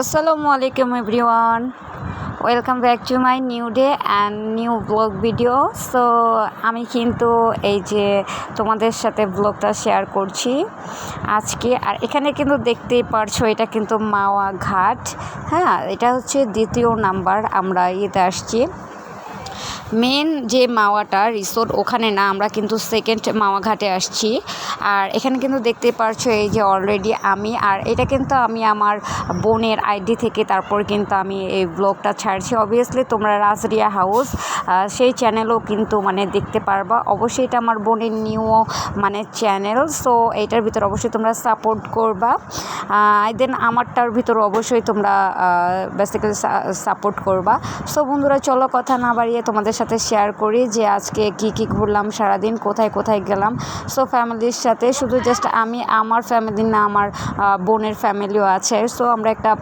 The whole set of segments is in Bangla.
আসসালামু আলাইকুম everyone, welcome back to my new day and new blog video. So আমি কিন্তু এই যে তোমাদের সাথে ব্লগটা শেয়ার করছি আজকে। আর এখানে কিন্তু দেখতেই পারছো এটা কিন্তু মাওয়া ঘাট। হ্যাঁ, এটা হচ্ছে দ্বিতীয় নাম্বার আমরা ইয়েতে আসছি। মেন যে মাওয়াটা রিসোর্ট ওখানে না, আমরা কিন্তু সেকেন্ড মাওয়া ঘাটে আসছি। আর এখানে কিন্তু দেখতে পারছো এই যে অলরেডি আমি এটা কিন্তু আমি আমার বোনের আইডি থেকে তারপর কিন্তু আমি এই ব্লগটা ছাড়ছি। অবভিয়াসলি তোমরা রাজরিয়া হাউস সেই চ্যানেলও কিন্তু দেখতে পারবা। অবশ্যই এটা আমার বোনের নিউ চ্যানেল। সো এইটার ভিতরে অবশ্যই তোমরা সাপোর্ট করবা। দেন আমারটার ভিতরে অবশ্যই তোমরা বেসিক্যালি সাপোর্ট করবা। সো বন্ধুরা, চলো কথা না বাড়িয়ে তোমাদের সাথে শেয়ার করি যে আজকে কি ঘুরলাম সারাদিন, কোথায় কোথায় গেলাম। সো ফ্যামিলির সাথে, শুধু জাস্ট আমি আমার ফ্যামিলি না, আমার বোনের ফ্যামিলিও আছে। সো আমরা একটা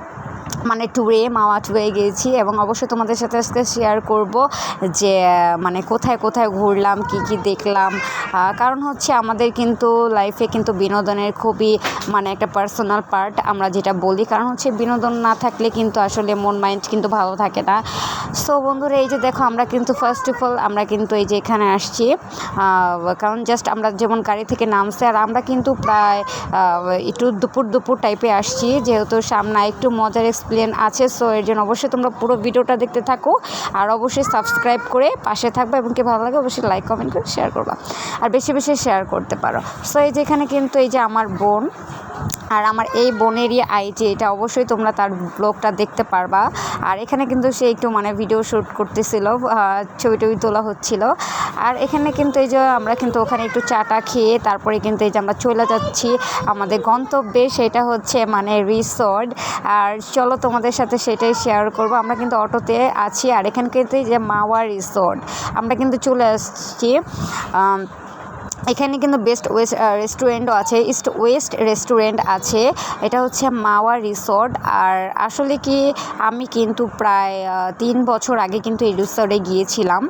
মাওয়া ট্যুরে গিয়েছি এবং অবশ্যই তোমাদের সাথে আজকে শেয়ার করব যে কোথায় কোথায় ঘুরলাম, কি দেখলাম। কারণ হচ্ছে আমাদের কিন্তু লাইফে কিন্তু বিনোদনের খুবই একটা পার্সোনাল পার্ট আমরা যেটা বলি। কারণ হচ্ছে বিনোদন না থাকলে কিন্তু আসলে মন মাইন্ড কিন্তু ভালো থাকে না। সো বন্ধুরা, এই যে দেখো আমরা কিন্তু ফার্স্ট অফ অল আমরা কিন্তু এই যে এখানে আসছি, কারণ জাস্ট আমরা যেমন গাড়ি থেকে নামছি আর আমরা কিন্তু প্রায় একটু দুপুর টাইপে আসছি, যেহেতু সামনে একটু মজার এক্সপ্লেন আছে। সো এর জন্য অবশ্যই তোমরা পুরো ভিডিওটা দেখতে থাকো আর অবশ্যই সাবস্ক্রাইব করে পাশে থাকবে এবং কি ভালো লাগে অবশ্যই লাইক কমেন্ট করে শেয়ার করবা আর বেশি বেশি শেয়ার করতে পারো। সো এই যে এখানে কিন্তু এই যে আমার বোন আর আমার এই বোনেরই আইডি, এটা অবশ্যই তোমরা তার ব্লগটা দেখতে পারবা। আর এখানে কিন্তু সে একটু ভিডিও শ্যুট করতেছিল, ছবি তোলা হচ্ছিল। আর এখানে কিন্তু এই যে আমরা কিন্তু ওখানে একটু চাটা খেয়ে তারপরে কিন্তু এই যে আমরা চলে যাচ্ছি আমাদের গন্তব্যে, সেটা হচ্ছে রিসোর্ট। আর চলো তোমাদের সাথে সেটাই শেয়ার করব। আমরা কিন্তু অটোতে আছি আর এখানে কিন্তু এই যে মাওয়া রিসোর্ট আমরা কিন্তু চলে আসছি। এখানে কিন্তু বেস্ট ওয়েস্ট রেস্টুরেন্টও আছে, ইস্ট ওয়েস্ট রেস্টুরেন্ট আছে। এটা হচ্ছে মাওয়া রিসোর্ট। আর আসলে কি আমি কিন্তু প্রায় 3 বছর আগে কিন্তু এই রিসোর্টে গিয়েছিলাম।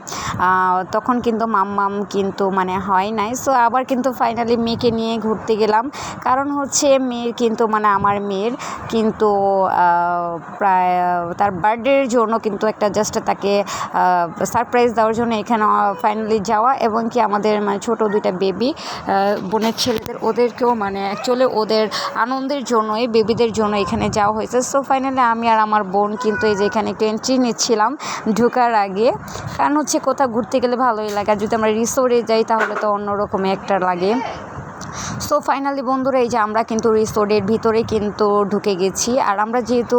তখন কিন্তু মাম্মাম কিন্তু হয় নাই। সো আবার কিন্তু ফাইনালি মেয়েকে নিয়ে ঘুরতে গেলাম। কারণ হচ্ছে মেয়ের কিন্তু আমার মেয়ের কিন্তু প্রায় তার বার্থডের জন্য কিন্তু একটা জাস্ট তাকে সারপ্রাইজ দেওয়ার জন্য এখানে ফাইনালি যাওয়া, এবং কি আমাদের ছোট দুইটা বেবি বোনের ছেলেদের ওদেরকেও অ্যাকচুয়ালি ওদের আনন্দের জন্যই বেবিদের জন্য এখানে যাওয়া হয়েছে। সো ফাইনালি আমি আর আমার বোন কিন্তু এই যে এখানে একটু এন্ট্রি নিচ্ছিলাম ঢোকার আগে। কারণ হচ্ছে কোথাও ঘুরতে গেলে ভালোই লাগে, আর যদি আমরা রিসোর্টে যাই তাহলে তো অন্যরকমই একটা লাগে। সো ফাইনালি বন্ধুরা, এই যে আমরা কিন্তু রিসোর্টের ভিতরে কিন্তু ঢুকে গেছি। আর আমরা যেহেতু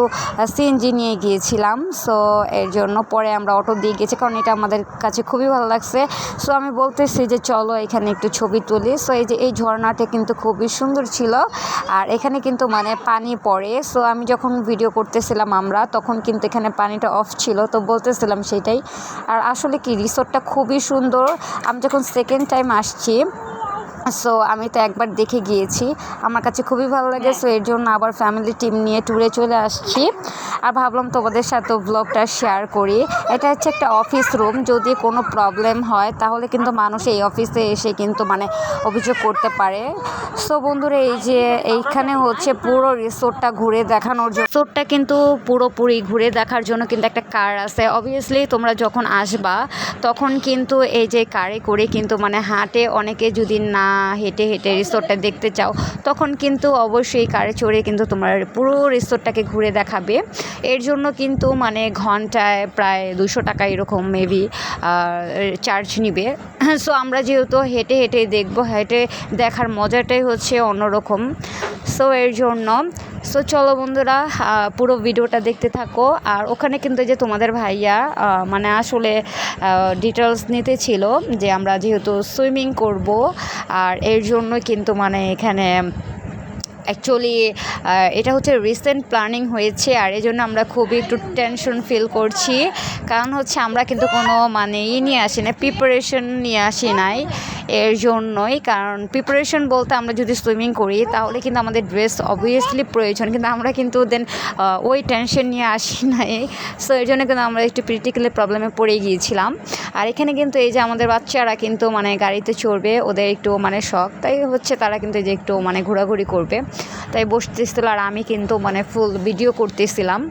সিএনজি নিয়ে গিয়েছিলাম, সো এর জন্য পরে আমরা অটো দিয়ে গেছি, কারণ এটা আমাদের কাছে খুবই ভালো লাগছে। সো আমি বলতেছি যে চলো এখানে একটু ছবি তুলি। সো এই যে এই ঝর্ণাটা কিন্তু খুবই সুন্দর ছিল আর এখানে কিন্তু পানি পড়ে। সো আমি যখন ভিডিও করতেছিলাম আমরা তখন কিন্তু এখানে পানিটা অফ ছিল, তো বলতেছিলাম সেটাই। আর আসলে কি রিসোর্টটা খুবই সুন্দর। আমি যখন সেকেন্ড টাইম আসছি, সো আমি তো একবার দেখে গিয়েছি, আমার কাছে খুবই ভালো লাগে। সো এর জন্য আবার ফ্যামিলি টিম নিয়ে ট্যুরে চলে আসছি আর ভাবলাম তোমাদের সাথে ব্লগটা শেয়ার করি। এটা হচ্ছে একটা অফিস রুম, যদি কোনো প্রবলেম হয় তাহলে কিন্তু মানুষ এই অফিসে এসে কিন্তু অভিযোগ করতে পারে। সো বন্ধুরা, এই যে এইখানে হচ্ছে পুরো রিসোর্টটা ঘুরে দেখানোর জন্য, রিসোর্টটা কিন্তু পুরোপুরি ঘুরে দেখার জন্য কিন্তু একটা কার আছে। অবভিয়াসলি তোমরা যখন আসবা তখন কিন্তু এই যে কারে করে কিন্তু হাটে অনেকে যদি না হেঁটে রিসোর্টটা দেখতে চাও তখন কিন্তু অবশ্যই কারে চড়ে কিন্তু তোমার পুরো রিসোর্টটাকে ঘুরে দেখাবে। এর জন্য কিন্তু ঘন্টায় প্রায় 200 টাকা এরকম মেবি চার্জ নিবে। সো আমরা যেহেতু হেঁটে দেখবো, হেঁটে দেখার মজাটাই হচ্ছে অন্যরকম। সো এর জন্য চলো বন্ধুরা, পুরো ভিডিওটা দেখতে থাকো। আর ওখানে কিন্তু যে তোমাদের ভাইয়া আসলে ডিটেলস নিতে ছিল যে আমরা যেহেতু সুইমিং করব, আর এর জন্য কিন্তু এখানে অ্যাকচুয়ালি এটা হচ্ছে রিসেন্ট প্ল্যানিং হয়েছে। আর এই জন্য আমরা খুবই একটু টেনশন ফিল করছি, কারণ হচ্ছে আমরা কিন্তু কোনো নিয়ে আসি না, প্রিপারেশন নিয়ে আসি নাই। এর জন্যই, কারণ প্রিপারেশন বলতে আমরা যদি সুইমিং করি তাহলে কিন্তু আমাদের ড্রেস অবভিয়াসলি প্রয়োজন, কিন্তু আমরা কিন্তু দেন ওই টেনশন নিয়ে আসি নাই। সো এর জন্য কিন্তু আমরা একটু প্র্যাকটিক্যালি প্রবলেমে পড়ে গিয়েছিলাম। আর এখানে কিন্তু এই যে আমাদের বাচ্চারা কিন্তু গাড়িতে চড়বে, ওদের একটু শখ, তাই হচ্ছে তারা কিন্তু এই যে একটু ঘোরাঘুরি করবে। তাই বসতেছিল আর আমি কিন্তু মানে ফুল ভিডিও করতেছিলাম।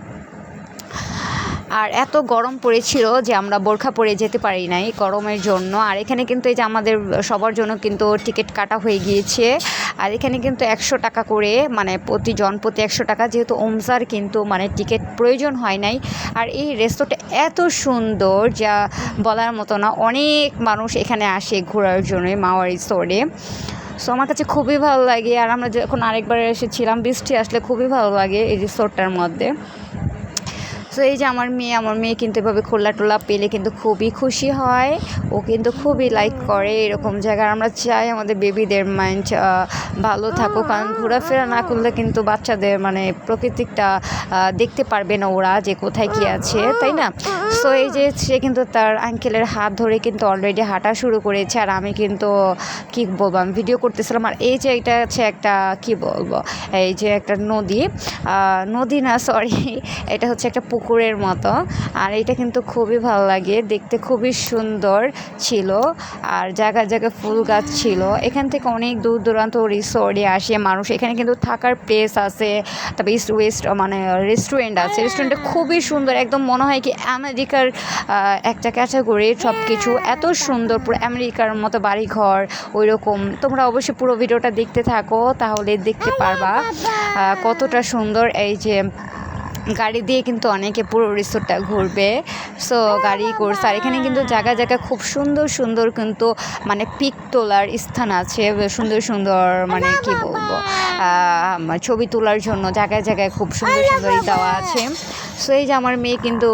আর এত গরম পড়েছিল যে আমরা বোরখা পরে যেতে পারি নাই গরমের জন্য। আর এখানে কিন্তু এই যে আমাদের সবার জন্য কিন্তু টিকিট কাটা হয়ে গিয়েছে। আর এখানে কিন্তু 100 টাকা করে, মানে প্রতি 100 টাকা, যেহেতু ওমসার কিন্তু মানে টিকিট প্রয়োজন হয় নাই। আর এই রেস্তোরাঁটা এত সুন্দর যা বলার মতো না, অনেক মানুষ এখানে আসে ঘোরার জন্য মাওয়া রিসোর্টে। সো আমার কাছে খুবই ভালো লাগে। আর আমরা যখন আরেকবার এসেছিলাম, বৃষ্টি আসলে খুবই ভালো লাগে এই রিসোর্টটার মধ্যে। সো এই যে আমার মেয়ে কিন্তু এভাবে খোলা টোলা পেলে কিন্তু খুবই খুশি হয়, ও কিন্তু খুবই লাইক করে এরকম জায়গায়। আমরা চাই আমাদের বেবিদের মাইন্ড ভালো থাকুক, কারণ ঘোরাফেরা না করলে কিন্তু বাচ্চাদের মানে প্রকৃতিটা দেখতে পারবে না ওরা যে কোথায় কী আছে, তাই না? সো এই যে সে কিন্তু তার আঙ্কেলের হাত ধরে কিন্তু অলরেডি হাঁটা শুরু করেছে। আর আমি কিন্তু কী বলবো, আমি ভিডিও করতেছিলাম। আর এই যে এটা হচ্ছে একটা কী বলবো, এই যে একটা নদী না, সরি, এটা হচ্ছে একটা পুকুরের মতো। আর এটা কিন্তু খুবই ভালো লাগে দেখতে, খুবই সুন্দর ছিল। আর জায়গায় জায়গায় ফুল গাছ ছিল। এখান থেকে অনেক দূর দূরান্ত রিসোর্টে আসে মানুষ। এখানে কিন্তু থাকার প্লেস আছে, তারপরে ইস্ট ওয়েস্ট মানে রেস্টুরেন্ট আছে। রেস্টুরেন্টটা খুবই সুন্দর, একদম মনে হয় কি আমেরিকার একটা ক্যাটাগরি, সব কিছু এত সুন্দর, পুরো আমেরিকার মতো বাড়িঘর ওই রকম। তোমরা অবশ্যই পুরো ভিডিওটা দেখতে থাকো, তাহলে দেখতে পারবা কতটা সুন্দর। এই যে গাড়ি দিয়ে কিন্তু অনেকে পুরো রিসোর্টটা ঘুরবে, সো গাড়ি করছে। আর এখানে কিন্তু জায়গায় জায়গায় খুব সুন্দর সুন্দর কিন্তু মানে পিক তোলার স্থান আছে, সুন্দর সুন্দর মানে কি বলবো, ছবি তোলার জন্য জায়গায় জায়গায় খুব সুন্দর সুন্দর দেওয়া আছে। সো এই যে আমার মেয়ে কিন্তু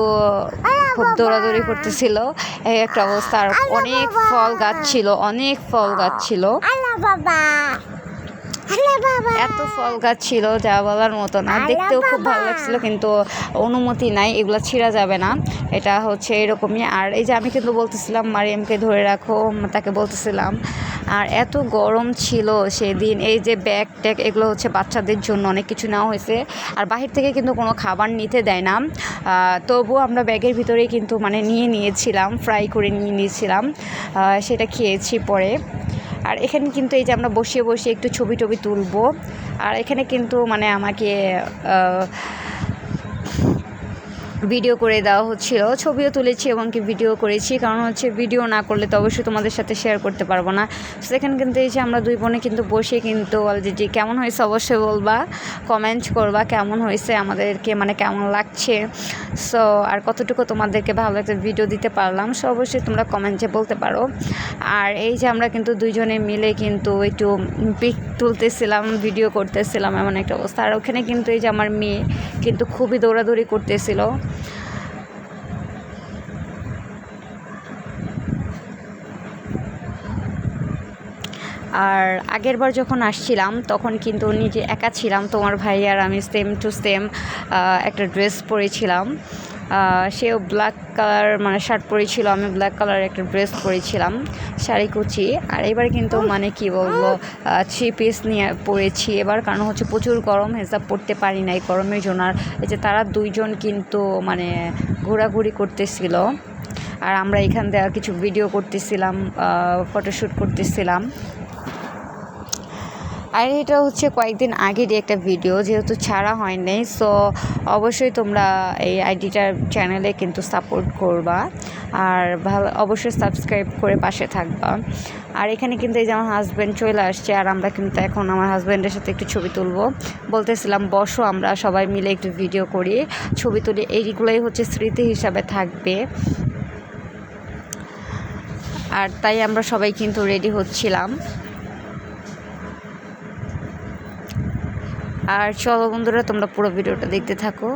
খুব দৌড়াদৌড়ি করতেছিল, এই একটা অবস্থা। আর অনেক ফল গাছ ছিল, এত ফল গাছ ছিল যা বলার মতো না। দেখতেও খুব ভালো লাগছিল, কিন্তু অনুমতি নাই, এগুলো ছিঁড়া যাবে না, এটা হচ্ছে এরকমই। আর এই যে আমি কিন্তু বলতেছিলাম মারিয়ামকে ধরে রাখো, তাকে বলতেছিলাম। আর এত গরম ছিল সেদিন। এই যে ব্যাগ ট্যাগ এগুলো হচ্ছে বাচ্চাদের জন্য অনেক কিছু নেওয়া হয়েছে। আর বাহির থেকে কিন্তু কোনো খাবার নিতে দেয় না, তবুও আমরা ব্যাগের ভিতরেই কিন্তু মানে নিয়েছিলাম, ফ্রাই করে নিয়েছিলাম, সেটা খেয়েছি পরে। আর এখানে কিন্তু এই যে আমরা বসিয়ে একটু ছবি টবি তুলবো। আর এখানে কিন্তু মানে আমাকে ভিডিও করে দেওয়া হচ্ছিল, ছবিও তুলেছি এবং কি ভিডিও করেছি, কারণ হচ্ছে ভিডিও না করলে তো অবশ্যই তোমাদের সাথে শেয়ার করতে পারবো না। সেখানে কিন্তু এই যে আমরা দুই বোনে কিন্তু বসে কিন্তু অলরেডি কেমন হয়েছে অবশ্যই বলবা, কমেন্ট করবা কেমন হয়েছে, আমাদেরকে মানে কেমন লাগছে। সো আর কতটুকু তোমাদেরকে ভালো একটা ভিডিও দিতে পারলাম, সো অবশ্যই তোমরা কমেন্টে বলতে পারো। আর এই যে আমরা কিন্তু দুইজনে মিলে কিন্তু একটু পিক তুলতেছিলাম, ভিডিও করতেছিলাম, এমন একটা অবস্থা। আর ওখানে কিন্তু এই যে আমার মেয়ে কিন্তু খুবই দৌড়াদৌড়ি করতেছিল। আর আগের বার যখন আসছিলাম তখন কিন্তু নিজে একা ছিলাম, তোমার ভাই আর আমি সেম টু সেম একটা ড্রেস পরেছিলাম। সেও ব্ল্যাক কালার মানে শার্ট পরেছিল, আমি ব্ল্যাক কালার একটা ড্রেস পরেছিলাম, শাড়ি কুচি। আর এবার কিন্তু মানে কি বলবো 3 পিস নিয়ে পরেছি এবার, কারণ হচ্ছে প্রচুর গরম, হিসাব পড়তে পারি নাই গরমের জন্য। আর এই যে তারা দুইজন কিন্তু মানে ঘোরাঘুরি করতেছিল, আর আমরা এখান থেকে কিছু ভিডিও করতেছিলাম, ফটোশ্যুট করতেছিলাম। আর এটা হচ্ছে কয়েকদিন আগেরই একটা ভিডিও, যেহেতু ছাড়া হয় নাই, সো অবশ্যই তোমরা এই আইডিটার চ্যানেলে কিন্তু সাপোর্ট করবা, আর ভালো অবশ্যই সাবস্ক্রাইব করে পাশে থাকবা। আর এখানে কিন্তু এই যে আমার হাজব্যান্ড চলে আসছে, আর আমরা কিন্তু এখন আমার হাজব্যান্ডের সাথে একটু ছবি তুলবো। বলতেছিলাম বসো আমরা সবাই মিলে একটু ভিডিও করি, ছবি তুলি, এইগুলোই হচ্ছে স্মৃতি হিসাবে থাকবে। আর তাই আমরা সবাই কিন্তু রেডি হচ্ছিলাম। আর চলো বন্ধুরা, তোমরা পুরো ভিডিওটা দেখতে থাকো।